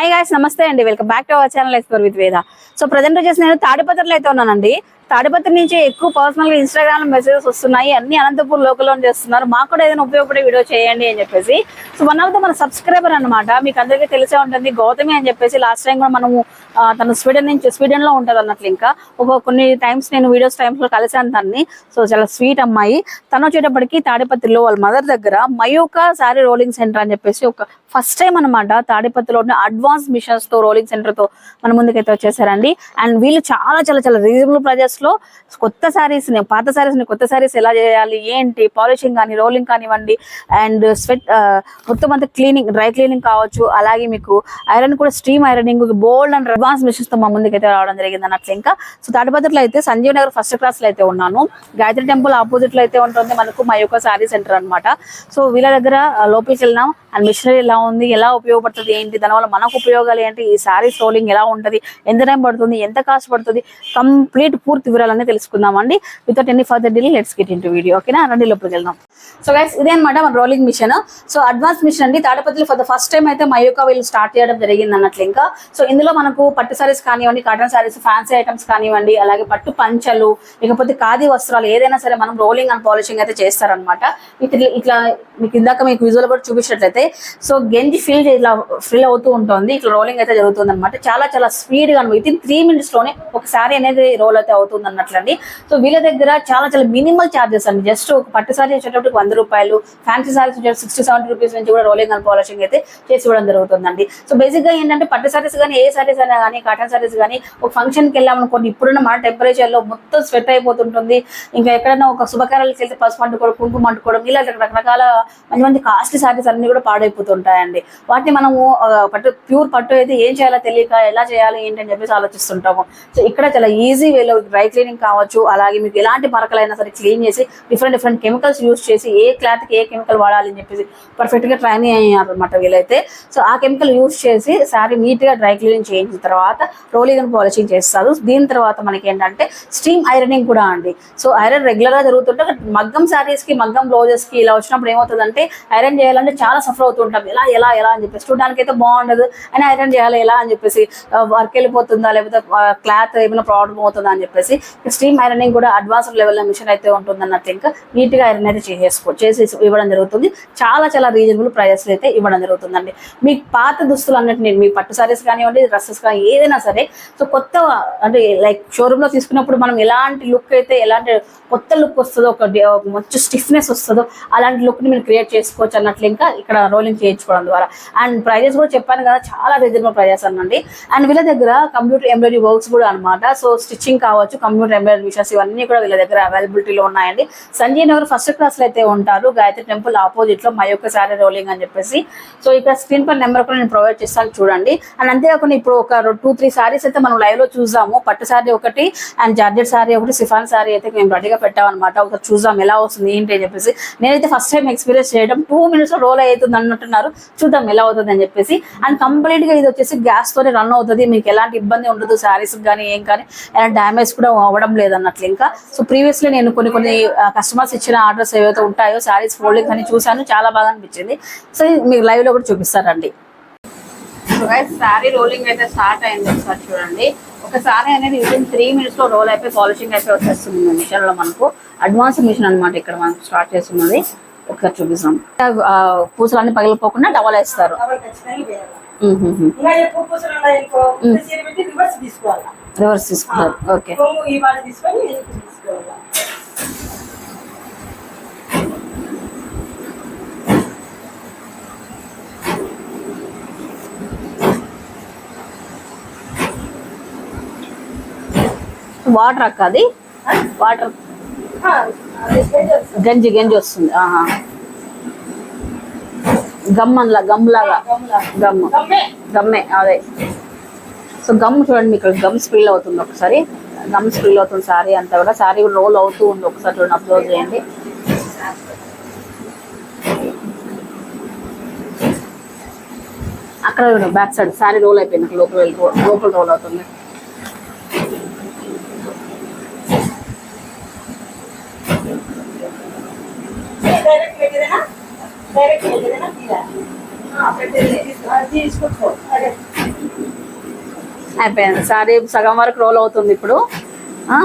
Hi guys, నమస్తే అండి. Welcome back to our channel explore with వేద. సో ప్రజెంట్ వచ్చేసి నేను తాడిపత్రిలో అయితే ఉన్నానండి. తాడిపత్రి నుంచి ఎక్కువ పర్సనల్ గా ఇన్స్టాగ్రామ్ మెసేజెస్ వస్తున్నాయి. అన్ని అనంతపూర్ లోకల్ లో చేస్తున్నారు. మాకు కూడా ఏదైనా ఉపయోగపడే వీడియో చేయండి అని చెప్పేసి. సో వన్ ఆఫ్ ద మన సబ్స్క్రైబర్ అనమాట, మీకు అందరికీ తెలిసే ఉంటుంది, గౌతమి అని చెప్పేసి. లాస్ట్ టైం కూడా మనము తను స్వీడన్ లో ఉంటుంది అన్నట్లు. ఇంకా కొన్ని టైమ్స్ నేను వీడియోస్ టైమ్స్ లో కలిసాను తనని. సో చాలా స్వీట్ అమ్మాయి. తను వచ్చేటప్పటికి తాడిపత్రిలో వాళ్ళ మదర్ దగ్గర మయూకా శారీ రోలింగ్ సెంటర్ అని చెప్పేసి ఒక ఫస్ట్ టైం అనమాట తాడిపత్రిలో అడ్వాన్స్ మిషన్స్ తో రోలింగ్ సెంటర్ తో మన ముందుకైతే వచ్చేసారండి. అండ్ వీళ్ళు చాలా చాలా చాలా రీజనబుల్ ప్రైజెస్ లో కొత్త శారీస్ ని, పాత శారీస్ ని కొత్త శారీస్ ఎలా చేయాలి ఏంటి, పాలిషింగ్ కానీ రోలింగ్ కానివ్వండి, అండ్ స్వెట్ మొత్తం అంతా క్లీనింగ్, డ్రై క్లీనింగ్ కావచ్చు, అలాగే మీకు ఐరన్ కూడా steam ironing, bold and advance machines తో మా ముందుకైతే రావడం జరిగింది అన్నట్లు. ఇంకా సో తాడిపత్రిలో అయితే సంజీవ్ నగర్ ఫస్ట్ క్లాస్ లో అయితే ఉన్నాను. గాయత్రి టెంపుల్ ఆపోజిట్ లో అయితే ఉంటుంది మనకు మయూకా శారీ సెంటర్ అనమాట. సో వీళ్ళ దగ్గర లోపలికి వెళ్ళినాం. అండ్ మిషనరీ ఎలా ఉంది, ఎలా ఉపయోగపడుతుంది ఏంటి, దానివల్ల మనకు ఉపయోగాలు ఏంటి, ఈ శారీస్ రోలింగ్ ఎలా ఉంటుంది, ఎంత టైం పడుతుంది, ఎంత కాస్ట్ పడుతుంది, కంప్లీట్ పూర్తి వివరాలన్నీ తెలుసుకుందామండి. Without any further delay let's get into video. ఓకేనా, రండి లోపలికి వెళ్దాం. సో గైస్, ఇదే అనమాట మన rolling machine. So advance machine అండి. తాడిపత్రిలో ఫర్ ద ఫస్ట్ టైం అయితే మయూకా వీళ్ళు స్టార్ట్ చేయడం జరిగింది అన్నట్లు. ఇంకా సో ఇందులో మనకు పట్టు సారీస్ కానివ్వండి, కాటన్ సారీస్, ఫ్యాన్సీ ఐటమ్స్ కానివ్వండి, అలాగే పట్టు పంచలు, ఇకపోతే ఖాదీ వస్త్రాలు ఏదైనా సరే మనం రోలింగ్ అండ్ పాలిషింగ్ అయితే చేస్తారనమాట. ఇట్లా మీకు ఇందాక మీకు విజువల్ కూడా చూపించినట్లయితే సో గెంజి ఫిల్ అవుతూ ఉంటుంది. ఇట్లా రోలింగ్ అయితే జరుగుతుంది అనమాట. చాలా చాలా స్పీడ్ గా విత్ ఇన్ 3 minutes లోనే ఒక శారీ అనేది రోల్ అయితే అవుతుంది అన్నట్లండి. సో వీళ్ళ దగ్గర చాలా చాలా మినిమల్ చార్జెస్ అండి. జస్ట్ ఒక పట్టు సారీ వచ్చేటప్పుడు 100 రూపాయలు, ఫ్యాన్సీ సారీస్ వచ్చేసి 60-70 రూపీస్ నుంచి కూడా రోలింగ్ అండ్ పాలిషింగ్ అయితే చేసి ఇవ్వడం జరుగుతుందండి. సో బేసిక్ గా ఏంటంటే పట్టు సారీస్ కానీ, ఏ సారీస్ అయినా కానీ, కాటన్ సారీస్ కానీ ఒక ఫంక్షన్ కి వెళ్ళామనుకోండి, ఇప్పుడున్న మన టెంపరేచర్ లో మొత్తం స్వెట్ అయిపోతుంటుంది. ఇంకా ఎక్కడైనా ఒక శుభకార్యాలకు వెళ్తే పసుపు అంటుకోవడం, కుంకుమ అంటుకోవడం, ఇలా రకరకాల మంచి మంచి కాస్ట్లీ సారీస్ అన్ని కూడా పాడైపోతుంటాయండి. వాటిని మనము ప్యూర్ పట్టు అయితే ఏం చేయాలో తెలియక ఎలా చేయాలి ఏంటి అని చెప్పేసి ఆలోచిస్తుంటాము. సో ఇక్కడ చాలా ఈజీ వేలో డ్రై క్లీనింగ్ కావచ్చు, అలాగే మీకు ఎలాంటి మరకలైనా సరే క్లీన్ చేసి డిఫరెంట్ కెమికల్స్ యూజ్ చేసి ఏ క్లాత్ కి ఏ కెమికల్ వాడాలి అని చెప్పేసి పర్ఫెక్ట్ గా ట్రైనింగ్ అయ్యారు అనమాట వీళ్ళైతే. సో ఆ కెమికల్ యూజ్ చేసి శారీ నీట్ గా డ్రై క్లీనింగ్ చేయించిన తర్వాత రోలింగ్ అండ్ పాలిషింగ్ చేస్తారు. దీని తర్వాత మనకి ఏంటంటే స్టీమ్ ఐరనింగ్ కూడా అండి. సో ఐరన్ రెగ్యులర్ గా జరుగుతుంటే మగ్గం శారీస్ కి, మగ్గం బ్లౌజెస్ కి ఇలా వచ్చినప్పుడు ఏమవుతుందంటే ఐరన్ చేయాలంటే చాలా సఫర్ అవుతుంటాం. ఎలా అని చెప్పేసి చూడడానికి అయితే బాగుండదు, అని ఐరన్ చేయాలి ఎలా అని చెప్పేసి వర్క్ వెళ్ళిపోతుందా, లేకపోతే క్లాత్ ఏమైనా ప్రాబ్లమ్ అవుతుందా అని చెప్పేసి స్టీమ్ ఐరనింగ్ కూడా అడ్వాన్స్ లెవెల్లో మిషన్ అయితే ఉంటుంది అన్నట్టు. ఇంకా నీట్ గా ఐరన్ అయితే చేసి ఇవ్వడం జరుగుతుంది. చాలా చాలా రీజనబుల్ ప్రైజెస్ అయితే ఇవ్వడం జరుగుతుందండి. మీకు పాత దుస్తులు అన్నట్టు మీ పట్టు సారీస్ కానివ్వండి, డ్రెస్సెస్ కానీ ఏదైనా సరే, సో కొత్త అంటే లైక్ షోరూమ్ లో తీసుకున్నప్పుడు మనం ఎలాంటి లుక్ అయితే, ఎలాంటి కొత్త లుక్ వస్తుందో, ఒక మంచి స్టిఫ్నెస్ వస్తుందో అలాంటి లుక్ ని మీరు క్రియేట్ చేసుకోవచ్చు అన్నట్లు. ఇంకా ఇక్కడ రోలింగ్ చేయించుకోవడం ద్వారా. అండ్ ప్రైజెస్ కూడా చెప్పాను కదా, చాలా రీజనబుల్ ప్రైజెస్ అనండి. అండ్ వీళ్ళ దగ్గర కంప్యూటర్ ఎంబ్రాయిడరీ వర్క్స్ కూడా అనమాట. సో స్టిచ్చింగ్ కావచ్చు, కంప్యూటర్ ఎంబ్రాయిడరీ విషయాస్ ఇవన్నీ కూడా వీళ్ళ దగ్గర అవైలబిలిటీలో ఉన్నాయండి. సంజయ్ నగర్ ఫస్ట్ క్లాస్ లో అయితే ఉంటారు, గాయత్రి టెంపుల్ ఆపోజిట్ లో మయూకా శారీ రోలింగ్ అని చెప్పేసి. సో ఇక్కడ స్క్రీన్ పై నెంబర్ కూడా నేను ప్రొవైడ్ చేస్తాను, చూడండి. అండ్ అంతేకాకుండా ఇప్పుడు ఒక 2-3 సారీస్ అయితే మనం లైవ్ లో చూసాము. పట్టు శారీ ఒకటి, అండ్ జార్జెట్ శారీ ఒకటి, సిఫాన్ శారీ అయితే మేము రెడీగా పెట్టామన్నమాట. ఒకటి చూద్దాం ఎలా వస్తుంది ఏంటి అని చెప్పేసి. నేనైతే ఫస్ట్ టైం ఎక్స్పీరియన్స్ చేయడం 2 minutes లో రోల్ అవుతుంది అన్నట్టున్నారు. చూద్దాం ఎలా అవుతుంది అని చెప్పేసి. అండ్ కంప్లీట్ గా ఇది వచ్చేసి గ్యాస్ తోనే రన్ అవుతుంది. మీకు ఎలాంటి ఇబ్బంది ఉండదు, శారీస్ కానీ ఏం కానీ ఎలాంటి డ్యామేజ్ కూడా అవ్వడం లేదన్నట్లు. ఇంకా సో ప్రీవియస్లీ నేను కొన్ని కస్టమర్స్ ఇచ్చిన ఆర్డర్స్ ఏవైతే ఉంటాయో శారీస్ ఫోల్డింగ్ అని చూసాను, చాలా బాగా అనిపించింది. సో మీకు లైవ్ లో కూడా చూపిస్తారండి. శారీ రోలింగ్ అయితే స్టార్ట్ అయింది, ఒకసారి చూడండి. ఒక శారీ అనేది వితిన్ 3 minutes లో రోల్ అయిపోయి పాలిషింగ్ అయితే వచ్చేస్తుంది మిషన్ లో. మనకు అడ్వాన్స్ మిషన్ అనమాట ఇక్కడ మనకు స్టార్ట్ చేస్తున్నది. ఒకసారి చూపిస్తాం. పూసలన్నీ పగిలిపోకుండా డబల్ వేస్తారు. రివర్స్ తీసుకుంటారు. ఓకే. వాటర్ అక్క, అది వాటర్ గంజి వస్తుంది. గమ్లాగా గమ్మే అదే. సో గమ్ చూడండి, మీకు గమ్ స్పిల్ అవుతుంది. ఒకసారి గమ్ స్పిల్ అవుతుంది శారీ అంతా కూడా. శారీ రోల్ అవుతూ ఉంది, ఒకసారి చూడండి, అబ్జర్వ్ చేయండి. అక్కడ బ్యాక్ సైడ్ శారీ రోల్ అయిపోయింది, లోపల రోల్ అవుతుంది. డైరెక్ట్ అయిపోయింది. సారీ సగం వరకు రోల్ అవుతుంది. ఇప్పుడు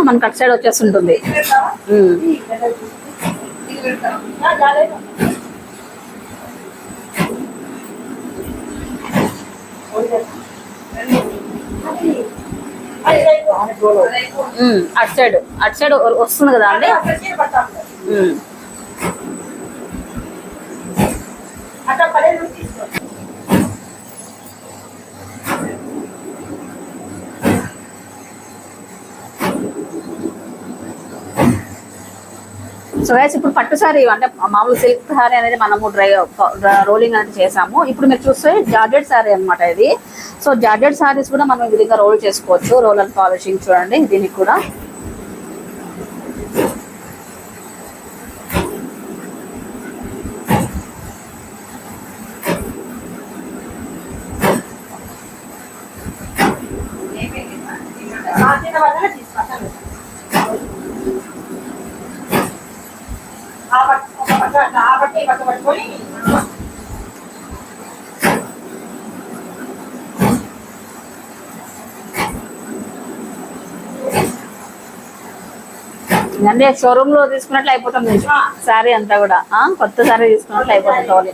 మనకి అటు సైడ్ వచ్చేస్తుంటుంది. అటు సైడ్ వస్తుంది కదా అండి. సో గైస్ ఇప్పుడు పట్టు సారీ అంటే మామూలు సిల్క్ సారీ అనేది మనము రోలింగ్ అనేది చేసాము. ఇప్పుడు మీరు చూస్తే జార్జెట్ సారీ అనమాట ఇది. సో జార్జెట్ సారీస్ కూడా మనం ఈ విధంగా రోల్ చేసుకోవచ్చు. రోల్ అండ్ పాలిషింగ్ చూడండి దీనికి కూడా. అంటే షోరూమ్ లో తీసుకున్నట్లు అయిపోతుంది శారీ అంతా కూడా. కొత్త శారీ తీసుకున్నట్లు అయిపోతుంది.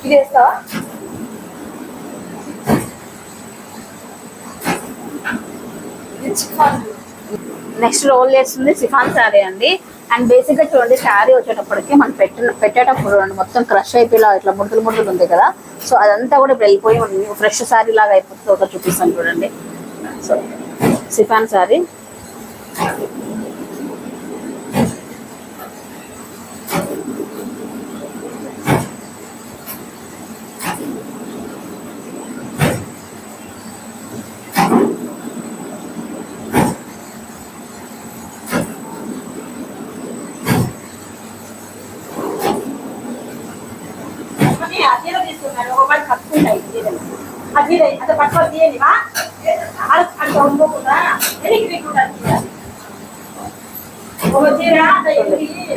ఇది వేస్తావా? నెక్స్ట్ రోల్ చేస్తుంది సిఫాన్ శారీ అండి. అండ్ బేసిక్ గా చూడండి శారీ వచ్చేటప్పటికి మనం పెట్టేటప్పుడు మొత్తం క్రష్ అయిపోయి ఇట్లా ముడతలు ముడతలు ఉంది కదా. సో అదంతా కూడా ఇప్పుడు వెళ్ళిపోయి ఫ్రెష్ శారీ లాగా అయిపోతుంది. ఒకటి చూపిస్తాను చూడండి. సో సిఫాన్ శారీ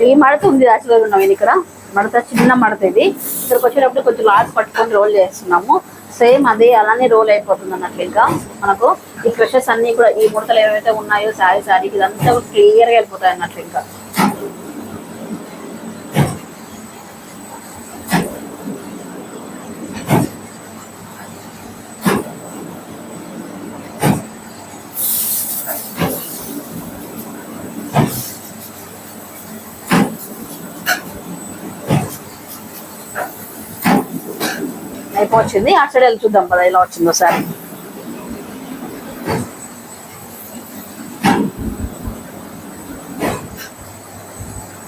ఈ మడత ఉంది యాక్చువల్గా ఉన్నాం ఇక్కడ. మడత చిన్న మడత ఇది. ఇక్కడికి వచ్చేటప్పుడు కొంచెం లాస్ పట్టుకొని రోల్ చేస్తున్నాము. సేమ్ అదే అలానే రోల్ అయిపోతుంది అన్నట్లు. ఇంకా మనకు ఈ క్రషెస్ అన్ని కూడా ఈ ముడతలు ఏవైతే ఉన్నాయో శారీకి ఇదంతా క్లియర్ గా వెళ్ళిపోతాయి అన్నట్లు. ఇంకా అయిపోయింది. అటు సైడ్ వెళ్ళి చూద్దాం కదా ఎలా వచ్చిందో సారీ.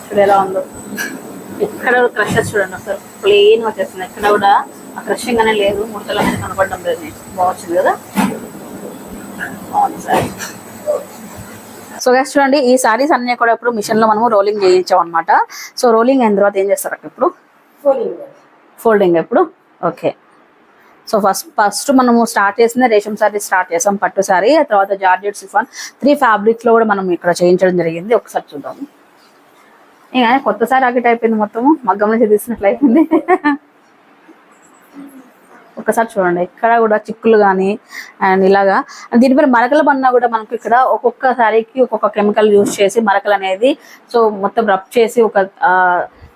చూడు ఎలా ఉందో. ఎక్కడ క్రషెస్ చూడండి అసలు ప్లెయిన్ వచ్చేస్తుంది. ఎక్కడ కూడా ఆ క్రషింగ్ అనే లేదు. ముడతలు అనేది కనపడడం లేదు. బాగుంది కదా. బాగుంది సారీ. సో గైస్ చూడండి ఈ సారీస్ అన్ని కూడా ఇప్పుడు మిషన్ లో మనము రోలింగ్ చేయించాం అనమాట. సో రోలింగ్ అయిన తర్వాత ఏం చేస్తారు అక్కడ ఇప్పుడు? ఫోల్డింగ్ ఎప్పుడు? ఓకే. సో ఫస్ట్ మనము స్టార్ట్ చేసింది రేషం సారీ స్టార్ట్ చేసాం, పట్టు సారీ, ఆ తర్వాత జార్జెట్ సిఫాన్ 3 ఫ్యాబ్రిక్స్ లో కూడా మనం ఇక్కడ చేయించడం జరిగింది. ఒకసారి చూద్దాము. ఇంకా కొత్త సారీ ఆగిట్ అయిపోయింది. మొత్తము మగ్గం నుంచి తీసినట్లు అయిపోయింది. ఒకసారి చూడండి ఇక్కడ కూడా చిక్కులు కానీ అండ్ ఇలాగా దీనిపైన మరకలు పడినా కూడా మనకు ఇక్కడ ఒక్కొక్క సారీకి ఒక్కొక్క కెమికల్ యూజ్ చేసి మరకలు అనేది సో మొత్తం రబ్ చేసి ఒక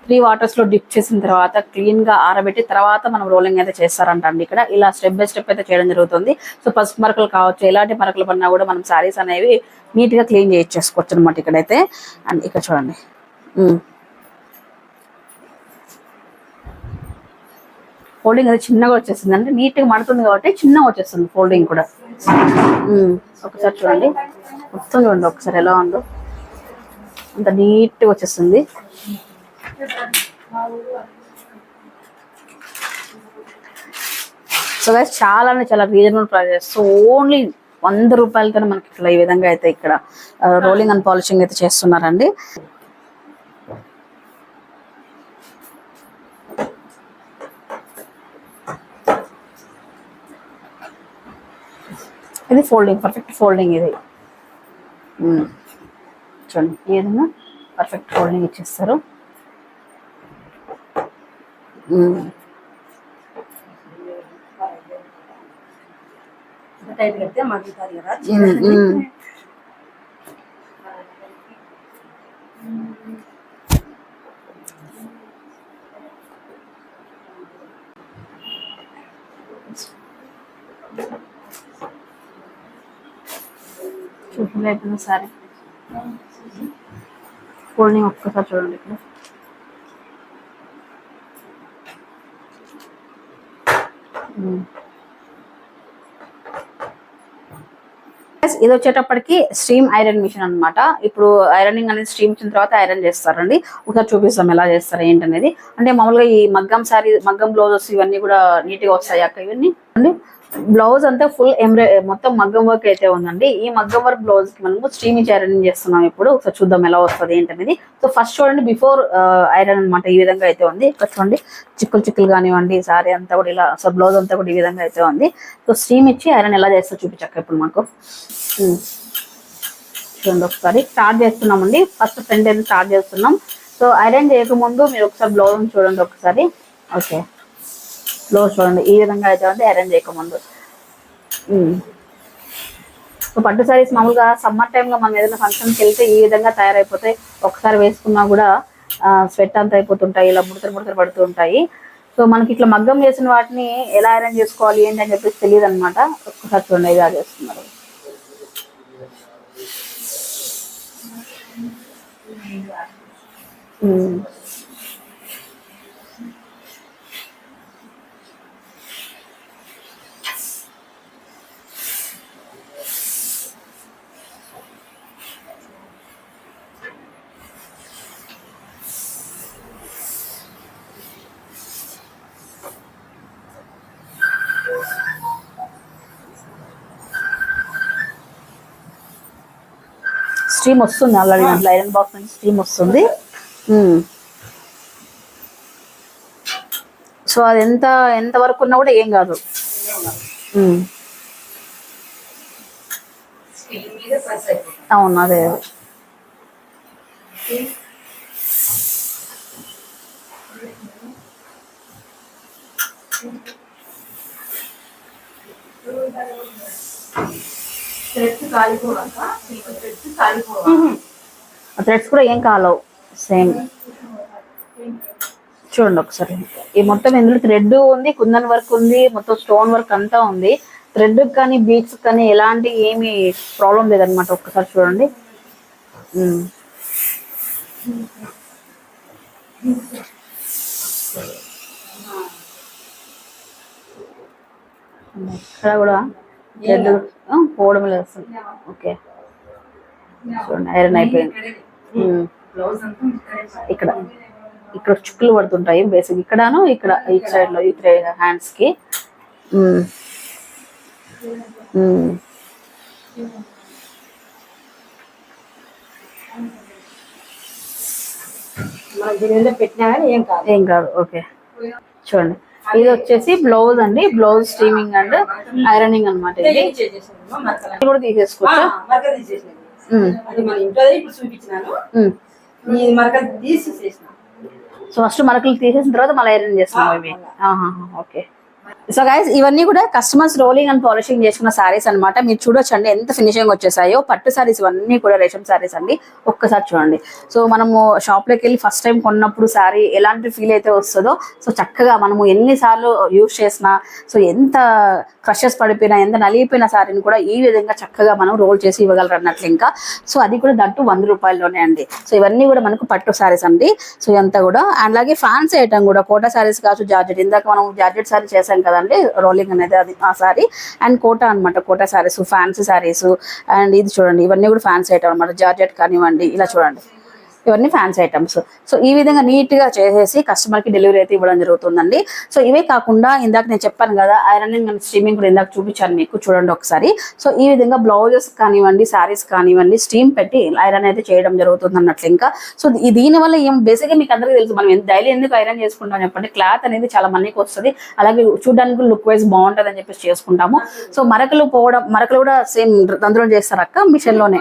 3 వాటర్స్ లో డిప్ చేసిన తర్వాత క్లీన్ గా ఆరబెట్టి తర్వాత మనం రోలింగ్ అయితే చేస్తారంట అండి. ఇక్కడ ఇలా స్టెప్ బై స్టెప్ అయితే చేయడం జరుగుతుంది. సో పసుపు మరకలు కావచ్చు, ఎలాంటి మరకలు పడినా కూడా మనం సారీస్ అనేవి నీట్ గా క్లీన్ చేయించేసుకోవచ్చు అనమాట ఇక్కడైతే. అండ్ ఇక్కడ చూడండి ఫోల్డింగ్ అది చిన్నగా వచ్చేస్తుంది, అంటే నీట్ గా మడుతుంది కాబట్టి చిన్నగా వచ్చేస్తుంది ఫోల్డింగ్ కూడా. ఒకసారి చూడండి మొత్తం చూడండి ఒకసారి ఎలా ఉందో, అంత నీట్ గా వచ్చేస్తుంది. సో గైస్ చాలా రీజనబుల్ ప్రైజెస్. సో ఓన్లీ 100 రూపాయలతోనే మనకి ఇట్లా ఈ విధంగా అయితే ఇక్కడ రోలింగ్ అండ్ పాలిషింగ్ అయితే చేస్తున్నారండి. ఇది ఫోల్డింగ్, పర్ఫెక్ట్ ఫోల్డింగ్ ఇది. చూడండి ఈ విధంగా పర్ఫెక్ట్ ఫోల్డింగ్ ఇచ్చేస్తారు. చూడండి సారీ ఫోల్డింగ్ ఒక్కసారి చూడండి ఇక్కడ. ఇది వచ్చేటప్పటికి స్టీమ్ ఐరన్ మిషన్ అన్నమాట. ఇప్పుడు ఐరనింగ్ అనేది స్టీమ్ ఇచ్చిన తర్వాత ఐరన్ చేస్తారండి. ఒకసారి చూపిస్తాం ఎలా చేస్తారు ఏంటనేది. అంటే మామూలుగా ఈ మగ్గం సారీ, మగ్గం బ్లౌజెస్ ఇవన్నీ కూడా నీట్ గా వస్తాయి అక్క. ఇవన్నీ అండి బ్లౌజ్ అంతా ఫుల్ మొత్తం మగ్గం వర్క్ అయితే ఉందండి. ఈ మగ్గం వర్క్ బ్లౌజ్ కి మనము స్టీమ్ ఇచ్చి ఐరన్ చేస్తున్నాం. ఇప్పుడు ఒకసారి చూద్దాం ఎలా వస్తుంది ఏంటనేది. సో ఫస్ట్ చూడండి బిఫోర్ ఐరన్ అనమాట. ఈ విధంగా అయితే ఉంది. ఇక్కడ చూడండి చిక్కులు చిక్కులు కానివ్వండి, సారీ అంతా కూడా ఇలా, సో బ్లౌజ్ అంతా కూడా ఈ విధంగా అయితే ఉంది. సో స్టీమ్ ఇచ్చి ఐరన్ ఎలా చేస్తా చూపించాక ఇప్పుడు మాకు. చూడండి ఒకసారి స్టార్ట్ చేస్తున్నామండి. ఫస్ట్ ఫ్రంట్ అయితే స్టార్ట్ చేస్తున్నాం. సో ఐరన్ చేయకముందు మీరు ఒకసారి బ్లౌజ్ చూడండి ఒకసారి. ఓకే బ్లౌజ్ చూడండి ఈ విధంగా అయితే ఉంది ఐరన్ చేయకముందు. సో పట్టు సారీస్ మామూలుగా సమ్మర్ టైంలో మనం ఏదైనా ఫంక్షన్కి వెళ్తే ఈ విధంగా తయారైపోతాయి. ఒకసారి వేసుకున్నా కూడా స్వెట్ అంతా అయిపోతుంటాయి, ఇలా ముడతలు ముడతలు పడుతూ ఉంటాయి. సో మనకి ఇట్లా మగ్గం చేసిన వాటిని ఎలా ఐరన్ చేసుకోవాలి ఏంటి అని చెప్పేసి తెలియదు అనమాట. ఒక్కసారి చూడండి ఇలా చేస్తున్నారు. స్టీమ్ వస్తుంది ఆల్రెడీ దాంట్లో, ఐరన్ బాక్స్ నుంచి స్టీమ్ వస్తుంది. సో అది ఎంత వరకు ఉన్నా కూడా ఏం కాదు. అవును అదే థ్రెడ్స్ కూడా ఏం కాలవు సేమ్. చూడండి ఒకసారి ఈ మొత్తం ఇందులో థ్రెడ్ ఉంది, కుందన్ వర్క్ ఉంది, మొత్తం స్టోన్ వర్క్ అంతా ఉంది. థ్రెడ్ కానీ బీడ్స్ కానీ ఎలాంటి ఏమి ప్రాబ్లం లేదనమాట. ఒక్కసారి చూడండి. ఇక్కడ కూడా థ్రెడ్ పోవడం లేదు అసలు. ఓకే చూడండి ఐరన్ అయిపోయింది. ఇక్కడ ఇక్కడ చుక్కలు పడుతుంటాయి బేసిక్ ఇక్కడను, ఇక్కడ ఈ సైడ్ లో ఈ హ్యాండ్స్ కి. ఏం కాదు. ఓకే చూడండి ఇది వచ్చేసి బ్లౌజ్ అండి. బ్లౌజ్ స్టీమింగ్ అండ్ ఐరనింగ్ అనమాట. ఇది కూడా తీసేసుకోవచ్చు. సో ఫస్ట్ మరకలు తీసేసిన తర్వాత మళ్ళీ ఐరన్ చేస్తున్నాం ఇవి. ఓకే సో గైస్ ఇవన్నీ కూడా కస్టమర్స్ రోలింగ్ అండ్ పాలిషింగ్ చేసుకున్న సారీస్ అనమాట. మీరు చూడొచ్చు అండి ఎంత ఫినిషింగ్ వచ్చేసాయో. పట్టు సారీస్ ఇవన్నీ కూడా రేషం సారీస్ అండి. ఒక్కసారి చూడండి. సో మనము షాప్ లోకి వెళ్ళి ఫస్ట్ టైం కొన్నప్పుడు సారీ ఎలాంటి ఫీల్ అయితే వస్తుందో, సో చక్కగా మనము ఎన్నిసార్లు యూజ్ చేసినా, సో ఎంత క్రషెస్ పడిపోయినా, ఎంత నలిగిపోయిన సారీని కూడా ఈ విధంగా చక్కగా మనం రోల్ చేసి ఇవ్వగలరు అన్నట్లు. ఇంకా సో అది కూడా దట్టు 100 రూపాయల్లోనే అండి. సో ఇవన్నీ కూడా మనకు పట్టు సారీస్ అండి. సో ఇదంతా కూడా అండ్ అలాగే ఫ్యాన్సీ ఐటమ్ కూడా కోటా సారీస్ కావచ్చు, జార్జెట్. ఇందాక మనం జార్జెట్ సారీ చేసాం కదండి రోలింగ్ అనేది, అది ఆ సారీ. అండ్ కోటా అనమాట, కోటా సారీస్, ఫ్యాన్సీ సారీస్. అండ్ ఇది చూడండి ఇవన్నీ కూడా ఫ్యాన్సీ ఐటమ్ అనమాట. జార్జెట్ కానివ్వండి, ఇలా చూడండి ఇవన్నీ ఫ్యాన్సీ ఐటమ్స్. సో ఈ విధంగా నీట్ గా చేసేసి కస్టమర్ కి డెలివరీ అయితే ఇవ్వడం జరుగుతుందండి. సో ఇవే కాకుండా ఇందాక నేను చెప్పాను కదా ఐరనింగ్ అండ్ స్టీమింగ్ కూడా ఇందాక చూపించాను మీకు, చూడండి ఒకసారి. సో ఈ విధంగా బ్లౌజెస్ కానివ్వండి, శారీస్ కానివ్వండి స్టీమ్ పెట్టి ఐరన్ అయితే చేయడం జరుగుతుంది అన్నట్లు. ఇంకా సో దీని వల్ల ఏం బేసిక్ గా మీకు అందరికీ తెలుసు, మనం డైలీ ఎందుకు ఐరన్ చేసుకుంటాం చెప్పండి, క్లాత్ అనేది చాలా మనకి వస్తుంది, అలాగే చూడడానికి లుక్ వైజ్ బాగుంటది అని చెప్పేసి చేసుకుంటాము. సో మరకలు కూడా సేమ్ అందులో చేస్తారు అక్క మిషన్ లోనే.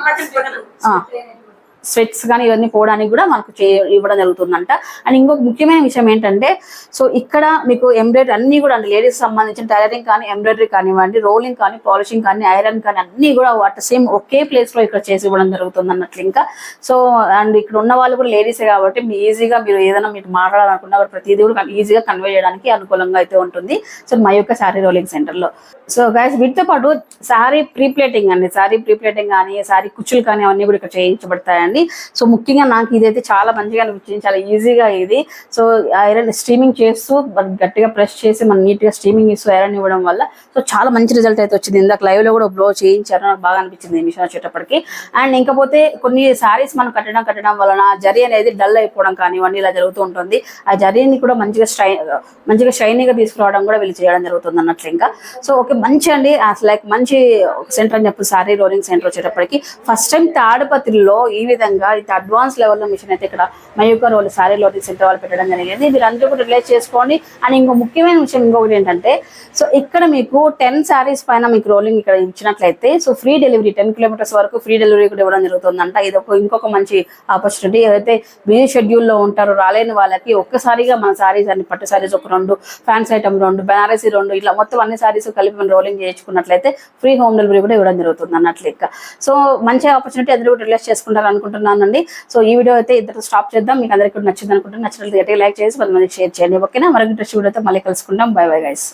స్వెట్స్ కానీ ఇవన్నీ పోవడానికి కూడా మనకు ఇవ్వడం జరుగుతుందంట. అండ్ ఇంకొక ముఖ్యమైన విషయం ఏంటంటే, సో ఇక్కడ మీకు ఎంబ్రాయిడరీ అన్ని కూడా అండి, లేడీస్ సంబంధించిన టైలరింగ్ కానీ, ఎంబ్రాయిడరీ కానివ్వండి, రోలింగ్ కానీ, పాలిషింగ్ కానీ, ఐరన్ కానీ అన్ని కూడా వాటి సేమ్ ఒకే ప్లేస్ లో ఇక్కడ చేసి ఇవ్వడం జరుగుతుంది అన్నట్లు. ఇంకా సో అండ్ ఇక్కడ ఉన్న వాళ్ళు కూడా లేడీసే కాబట్టి మీ ఈజీగా మీరు ఏదైనా మీకు మాట్లాడాలనుకున్నా కూడా ప్రతిదీ కూడా ఈజీగా కన్వే చేయడానికి అనుకూలంగా అయితే ఉంటుంది. సో మా యొక్క శారీ రోలింగ్ సెంటర్ లో. సో గైస్ వీటితో పాటు శారీ ప్రీప్లేటింగ్ అండి, శారీ ప్రీప్లేటింగ్ కానీ, శారీ కుచ్చులు కానీ అవన్నీ కూడా ఇక్కడ చేయించబడతాయండి. సో ముఖ్యంగా నాకు ఇదైతే చాలా మంచిగా అనిపించింది, చాలా ఈజీగా ఇది. సో ఐరన్ స్టీమింగ్ చేస్తూ గట్టిగా ప్రెస్ చేసి మనం నీట్ గా స్టీమింగ్ ఇస్తూ ఐరన్ ఇవ్వడం వల్ల సో చాలా మంచి రిజల్ట్ అయితే వచ్చింది. ఇందాక లైవ్ లో కూడా బ్లో చేయించారు, నాకు బాగా అనిపించింది ఈ మిషన్ వచ్చేటప్పటికి. అండ్ ఇంకపోతే కొన్ని శారీస్ మనం కట్టడం వలన జరీ అనేది డల్ అయిపోవడం కానివ్వండి ఇలా జరుగుతూ ఉంటుంది. ఆ జరీని కూడా మంచిగా షైనీగా తీసుకురావడం కూడా వీళ్ళు చేయడం జరుగుతుంది అన్నట్లు. ఇంకా సో ఓకే మంచి అండి, లైక్ మంచి సెంటర్ అని చెప్పి శారీ రోలింగ్ సెంటర్ వచ్చేటప్పటికి ఫస్ట్ టైం తాడిపత్రిలో ఈ విధంగా ఇది అడ్వాన్స్ లెవెల్లో మిషన్ అయితే ఇక్కడ Mayuka role sari rolling centre వాళ్ళు పెట్టడం జరిగింది. మీరు అందరూ కూడా రిలేట్ చేసుకోండి. అండ్ ఇంకో ముఖ్యమైన విషయం ఇంకొకటి ఏంటంటే, సో ఇక్కడ మీకు 10 శారీస్ పైన మీకు రోలింగ్ ఇక్కడ ఇచ్చినట్లయితే సో ఫ్రీ డెలివరీ 10 కిలోమీటర్స్ వరకు ఫ్రీ డెలివరీ కూడా ఇవ్వడం జరుగుతుందంట. ఇది ఇంకొక మంచి ఆపర్చునిటీ. ఎవరైతే బిజీ షెడ్యూల్లో ఉంటారో రాలేని వాళ్ళకి ఒక్కసారిగా మన శారీస్ అన్ని పట్టు శారీస్ ఒక 2, ఫ్యాన్సీ ఐటమ్ 2, బెనారసీ 2 ఇట్లా మొత్తం అన్ని శారీస్ కలిపి మనం రోలింగ్ చేయించుకున్నట్లయితే ఫ్రీ హోమ్ డెలివరీ కూడా ఇవ్వడం జరుగుతుంది అన్నట్లు. ఇంకా సో మంచి ఆపర్చునిటీ అందరూ కూడా రిలేట్ చేసుకుంటారు అనుకుంటున్నానండి. సో ఈ వీడియో అయితే ఇద్దరు స్టాప్ చేద్దాం. మీకు అందరికీ నచ్చింది అనుకుంటున్నాను. నచ్చినట్లయితే లైక్ చేసి 10 మందికి షేర్ చేయండి. ఓకేనా? మరొక ఇంట్రెస్ట్ వీడియోతో మళ్ళీ కలుసుకుంటాం. By bye guys.